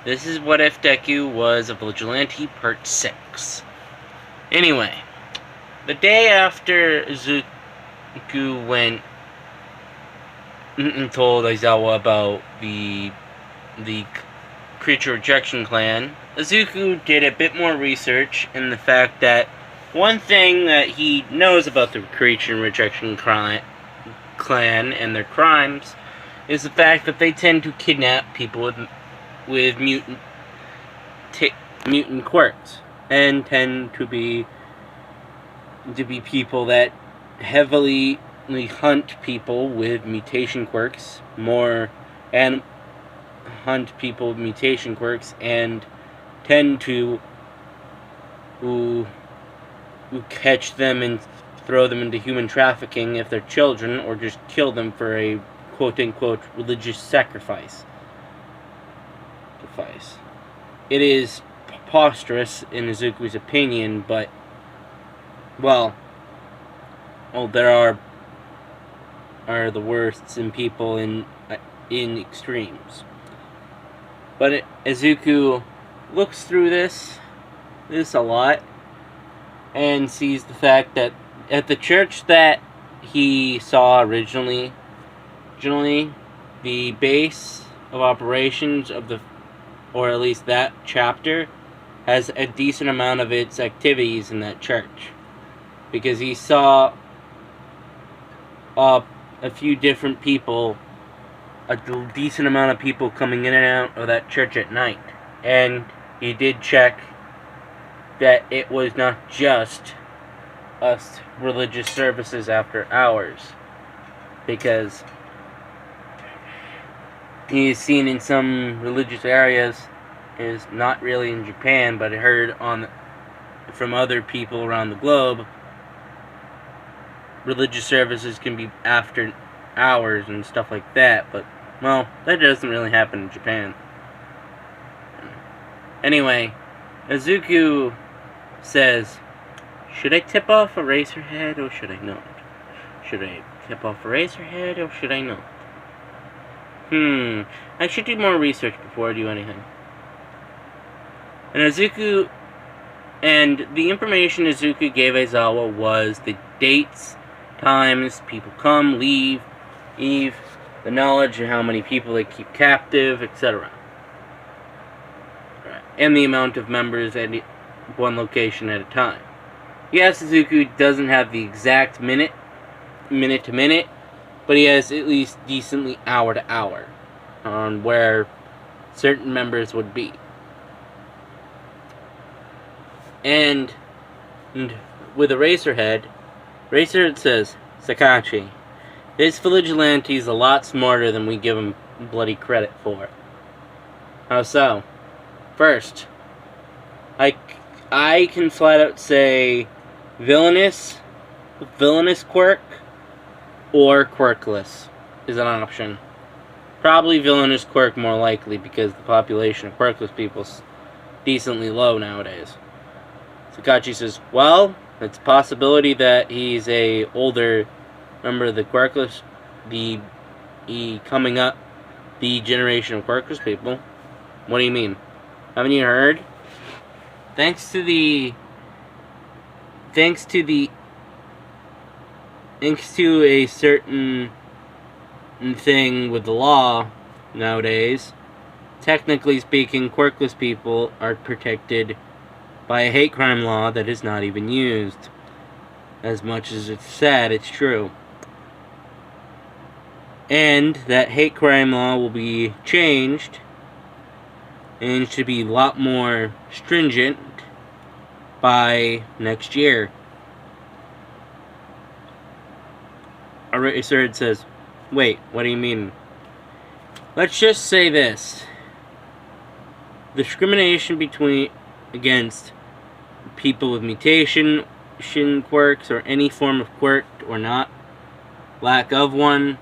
This is What If Deku Was a Vigilante Part 6. Anyway, the day after Izuku went and told Aizawa about the creature rejection clan, Izuku did a bit more research in the fact that one thing that he knows about the creature rejection clan and their crimes is the fact that they tend to kidnap people with mutant quirks, and tend to be people that heavily hunt people with mutation quirks and tend to catch them and throw them into human trafficking if they're children, or just kill them for a quote-unquote religious sacrifice. It is preposterous in Izuku's opinion, but there are the worsts in people in extremes. But Izuku looks through this a lot and sees the fact that at the church that he saw originally, the base of operations or at least that chapter, has a decent amount of its activities in that church, because he saw a few different people, a decent amount of people coming in and out of that church at night, and he did check that it was not just religious services after hours, because he's seen in some religious areas, is not really in Japan, but I heard from other people around the globe, religious services can be after hours and stuff like that, but, that doesn't really happen in Japan. Anyway, Izuku says, should I tip off Eraserhead or should I not? Should I tip off Eraserhead or should I not? I should do more research before I do anything. And the information Izuku gave Aizawa was the dates, times, people come, leave, the knowledge of how many people they keep captive, etc. And the amount of members at one location at a time. Yes, Izuku doesn't have the exact minute to minute, but he has at least decently hour to hour on where certain members would be. And with Eraserhead says, Sakachi, this vigilante is a lot smarter than we give him bloody credit for. How so? First, I can flat out say villainous quirk or quirkless is an option. Probably villainous quirk more likely, because the population of quirkless people is decently low nowadays. Sakachi says, well, it's a possibility that he's a older member of the quirkless, coming up, the generation of quirkless people. What do you mean? Haven't you heard? Thanks to a certain thing with the law nowadays, technically speaking, quirkless people are protected by a hate crime law that is not even used. As much as it's sad, it's true. And that hate crime law will be changed and should be a lot more stringent by next year. Eraserhead says, wait, what do you mean? Let's just say this. Discrimination against people with mutation quirks, or any form of quirk or not, lack of one,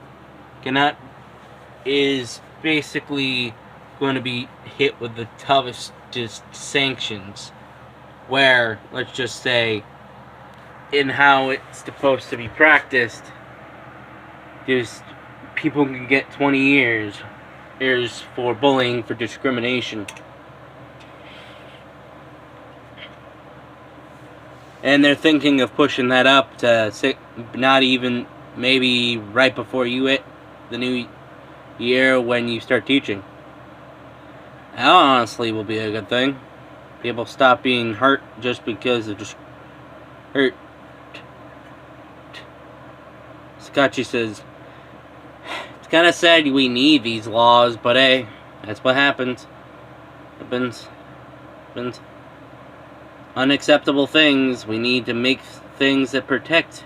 is basically going to be hit with the toughest sanctions, where, let's just say, in how it's supposed to be practiced, people can get 20 years for bullying for discrimination And they're thinking of pushing that up to not even maybe right before you hit the new year when you start teaching. That honestly will be a good thing. People stop being hurt just because they're just hurt. Scotchy says, it's kind of sad we need these laws, but hey, that's what happens. Happens. Unacceptable things. We need to make things that protect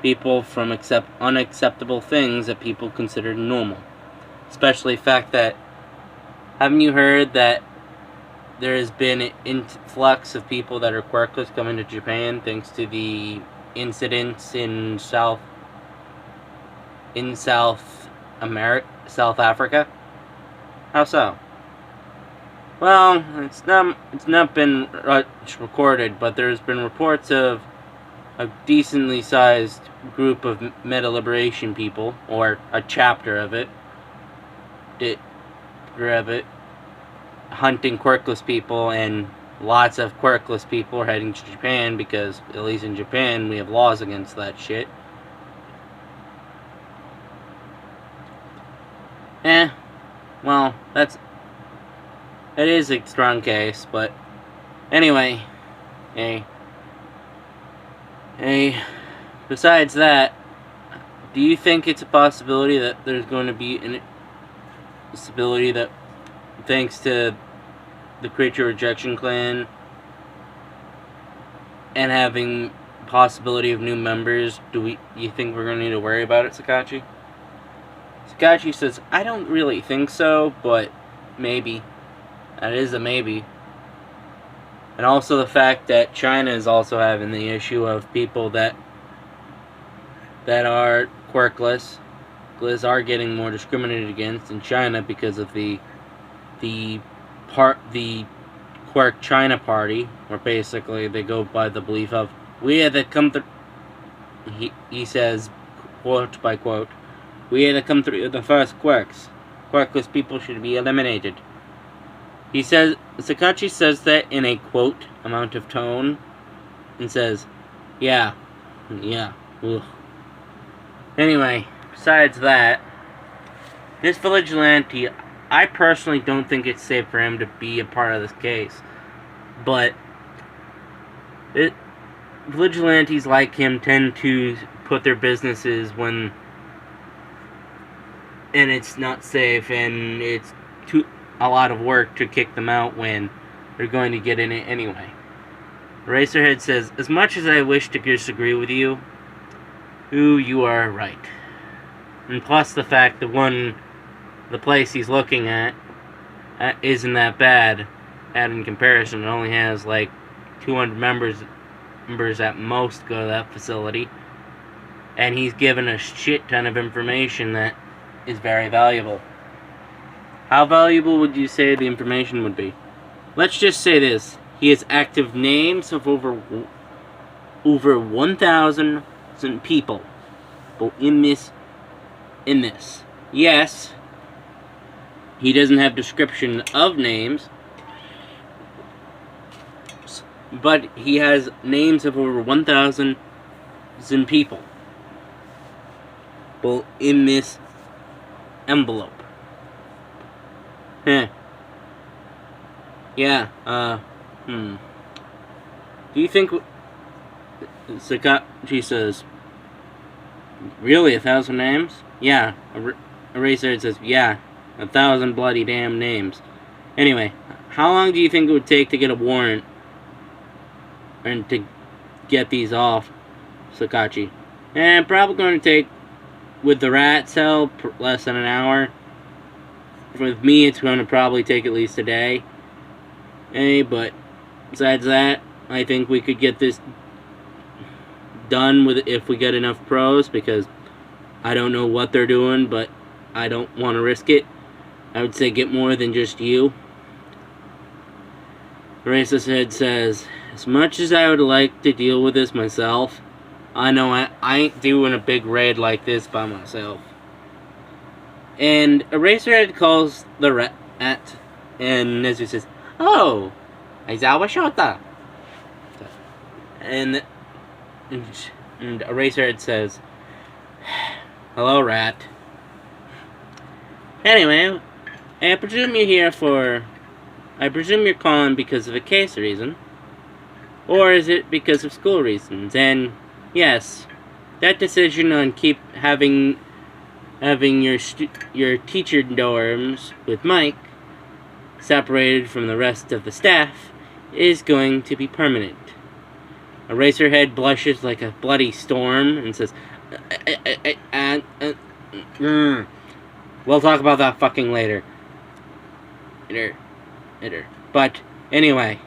people from unacceptable things that people consider normal. Especially the fact that, haven't you heard that there has been an influx of people that are quirkless coming to Japan thanks to the incidents in South Africa? How so? Well, it's not been recorded, but there's been reports of a decently sized group of meta liberation people, or a chapter of it, hunting quirkless people, and lots of quirkless people are heading to Japan because, at least in Japan, we have laws against that shit. Well, it is a strong case, but anyway, besides that, do you think it's a possibility that there's going to be a possibility that, thanks to the Creature Rejection Clan and having possibility of new members, you think we're going to need to worry about it, Sakachi? Sakachi says, I don't really think so, but maybe. That is a maybe. And also the fact that China is also having the issue of people that are quirkless are getting more discriminated against in China because of the Quirk China Party, where basically they go by the belief of, we are the come through. He says, quote by quote, we are the come through the first quirks. Quirkless people should be eliminated. He says, Sakachi says that in a quote amount of tone, and says, yeah, ugh. Anyway, besides that, this vigilante, I personally don't think it's safe for him to be a part of this case. But vigilantes like him tend to put their businesses and it's not safe, and it's a lot of work to kick them out when they're going to get in it anyway. Eraserhead says, as much as I wish to disagree with you, you are right. And plus the fact that the place he's looking at isn't that bad in comparison. It only has like 200 members at most go to that facility. And he's given a shit ton of information that is very valuable. How valuable would you say the information would be? Let's just say this. He has active names of over 1,000 people in this. Yes, he doesn't have description of names, but he has names of over 1,000 people in this envelope. Yeah, Do you think... Sakachi says, really, 1,000 names? Yeah. Eraser says, yeah, 1,000 bloody damn names. Anyway, how long do you think it would take to get a warrant and to get these off, Sakachi? Probably going to take, with the rat's help, less than an hour. With me, it's going to probably take at least a day. But besides that, I think we could get this done if we get enough pros, because I don't know what they're doing, but I don't want to risk it. I would say get more than just you. Racist Head says, as much as I would like to deal with this myself, I know I ain't doing a big raid like this by myself. And Eraserhead calls the rat, and Nezu says, oh, Aizawa Shota. And Eraserhead says, "Hello, Rat. Anyway, I presume you're calling because of a case reason. Or is it because of school reasons? And yes, that decision on keep having your teacher dorms with Mike separated from the rest of the staff is going to be permanent." Eraserhead blushes like a bloody storm and says, "We'll talk about that fucking later. But anyway.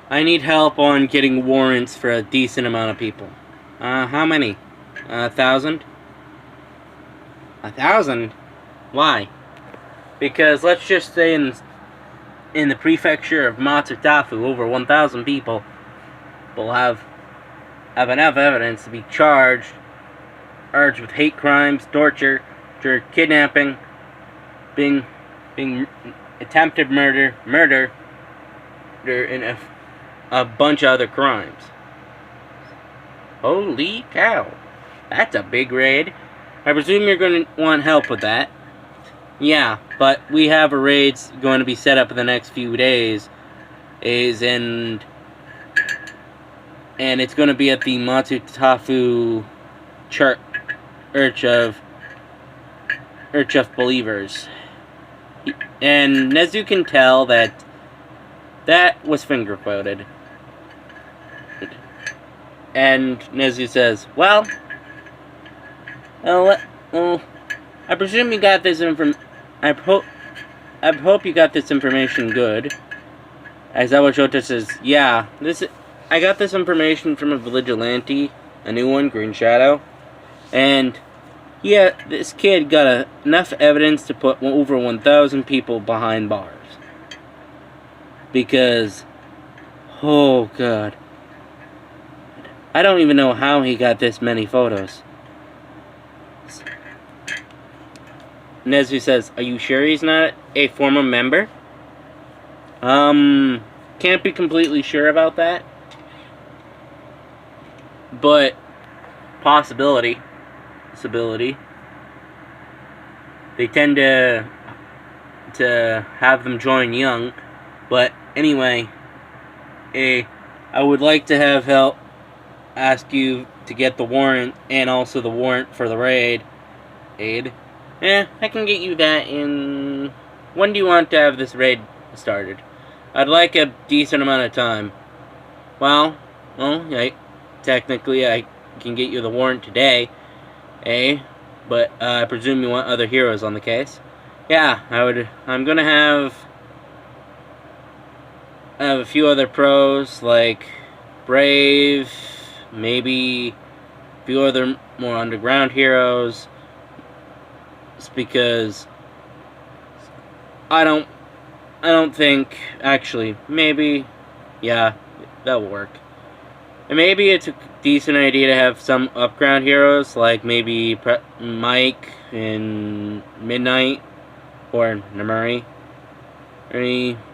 I need help on getting warrants for a decent amount of people. How many? 1,000? 1,000? Why? Because let's just say in the prefecture of Matsutafu, over 1,000 people will have enough evidence to be charged with hate crimes, torture, kidnapping, being attempted murder, and a bunch of other crimes. Holy cow. That's a big raid. I presume you're going to want help with that. Yeah, but we have a raid going to be set up in the next few days. And it's going to be at the Matsutafu Church of Believers. And Nezu can tell that was finger quoted. And Nezu says, "Well, I presume you got this I hope you got this information good." Aizawa Shota says, "Yeah, I got this information from a vigilante, a new one, Green Shadow, and yeah, this kid got enough evidence to put over 1,000 people behind bars. Because, oh god, I don't even know how he got this many photos." Nezu says, "Are you sure he's not a former member?" Can't be completely sure about that. But, possibility. They tend to have them join young. But, anyway, I would like to have help ask you to get the warrant, and also the warrant for the raid. I can get you that in... When do you want to have this raid started? I'd like a decent amount of time. Well, technically I can get you the warrant today, but I presume you want other heroes on the case. Yeah, I'm gonna have a few other pros, like Brave, maybe a few other more underground heroes. It's because I don't think, actually, maybe, yeah, that'll work. And maybe it's a decent idea to have some upground heroes, like maybe Mike in Midnight, or Namuri.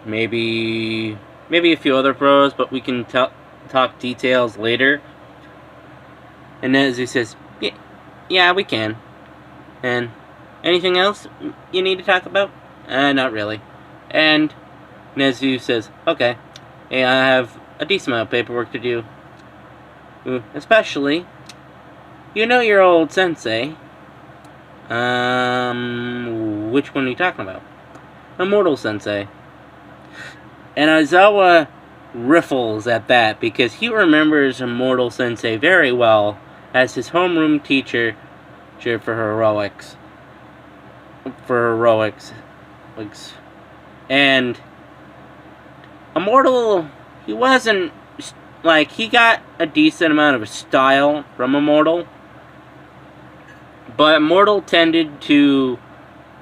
Maybe a few other pros, but we can talk details later. And Nezu says, yeah, we can. And anything else you need to talk about? Not really. And Nezu says, okay, I have a decent amount of paperwork to do. Especially, your old sensei. Which one are you talking about? Immortal Sensei. And Aizawa riffles at that, because he remembers Immortal Sensei very well as his homeroom teacher for heroics. And Immortal, he wasn't, he got a decent amount of style from Immortal, but Immortal tended to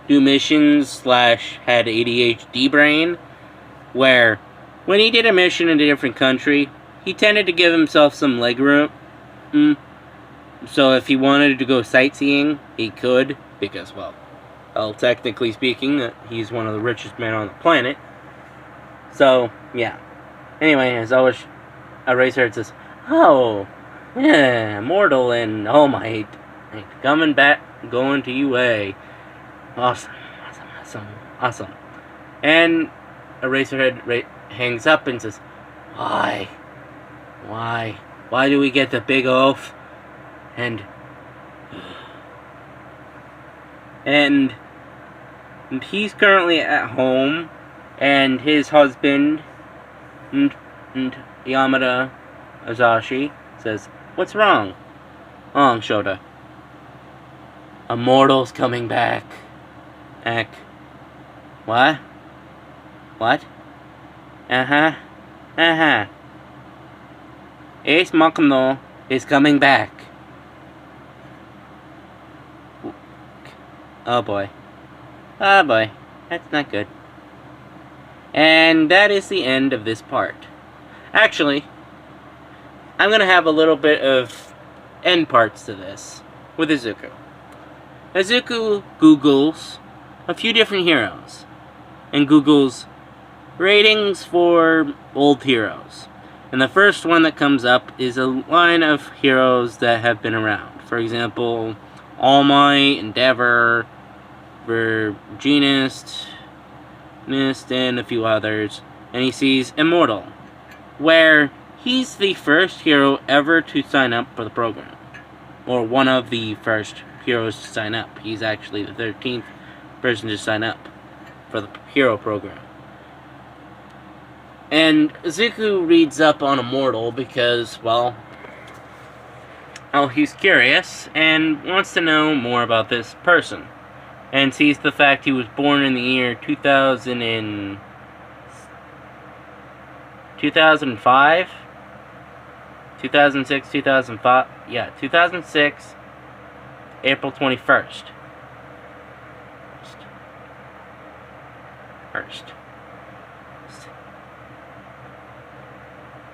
do missions / had ADHD brain, where when he did a mission in a different country, he tended to give himself some leg room. So if he wanted to go sightseeing, he could, because, well, Well, technically speaking, he's one of the richest men on the planet. So, yeah. Anyway, as always, Eraserhead says, "Oh, yeah, Mortal and All Might coming back, going to UA. Awesome, awesome, awesome, awesome." And Eraserhead hangs up and says, "Why? Why? Why do we get the big oaf?" And he's currently at home, and his husband, and Yamada Azashi, says, "What's wrong?" Shota. "Immortal's coming back." What? What? Ace Makano is coming back. Oh boy. Oh boy. That's not good. And that is the end of this part. Actually, I'm gonna have a little bit of end parts to this with Izuku. Izuku Googles a few different heroes and Googles ratings for old heroes. And the first one that comes up is a line of heroes that have been around. For example, All Might, Endeavor, Virginist, and a few others. And he sees Immortal, where he's the first hero ever to sign up for the program. Or one of the first heroes to sign up. He's actually the 13th person to sign up for the hero program. And Izuku reads up on Immortal because, well, he's curious and wants to know more about this person. And sees the fact he was born in the year 2005? 2006, 2005? Yeah, 2006, April 21st.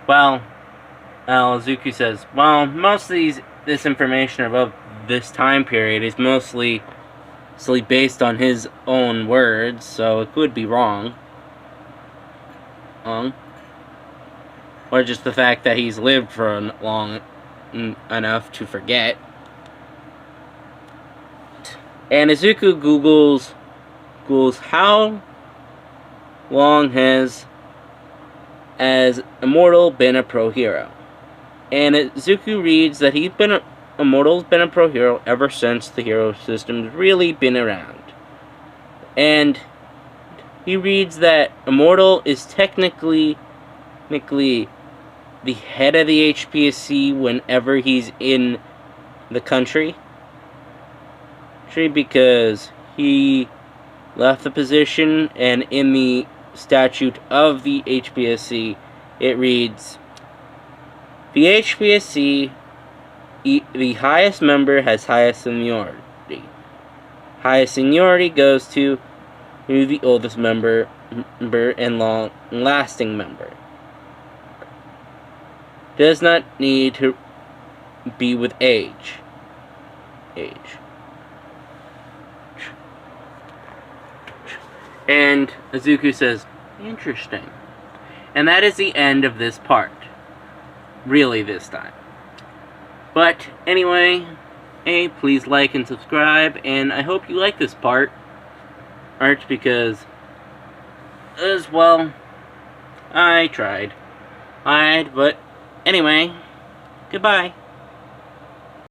Well, Izuku says, well, most of this information about this time period is mostly based on his own words, so it could be wrong. Or just the fact that he's lived for long enough to forget. And Izuku Googles how long has Immortal been a pro hero. And Izuku reads that Immortal's been a pro hero ever since the hero system's really been around. And he reads that Immortal is technically the head of the HPSC whenever he's in the country. Because he left the position, and in the statute of the HPSC, it reads, the HPSC, the highest member has highest seniority. Highest seniority goes to the oldest member and long-lasting member. Does not need to be with age. And Izuku says, interesting. And that is the end of this part. Really this time. But anyway, please like and subscribe, and I hope you like this part. Because, as well, I tried. But anyway, goodbye.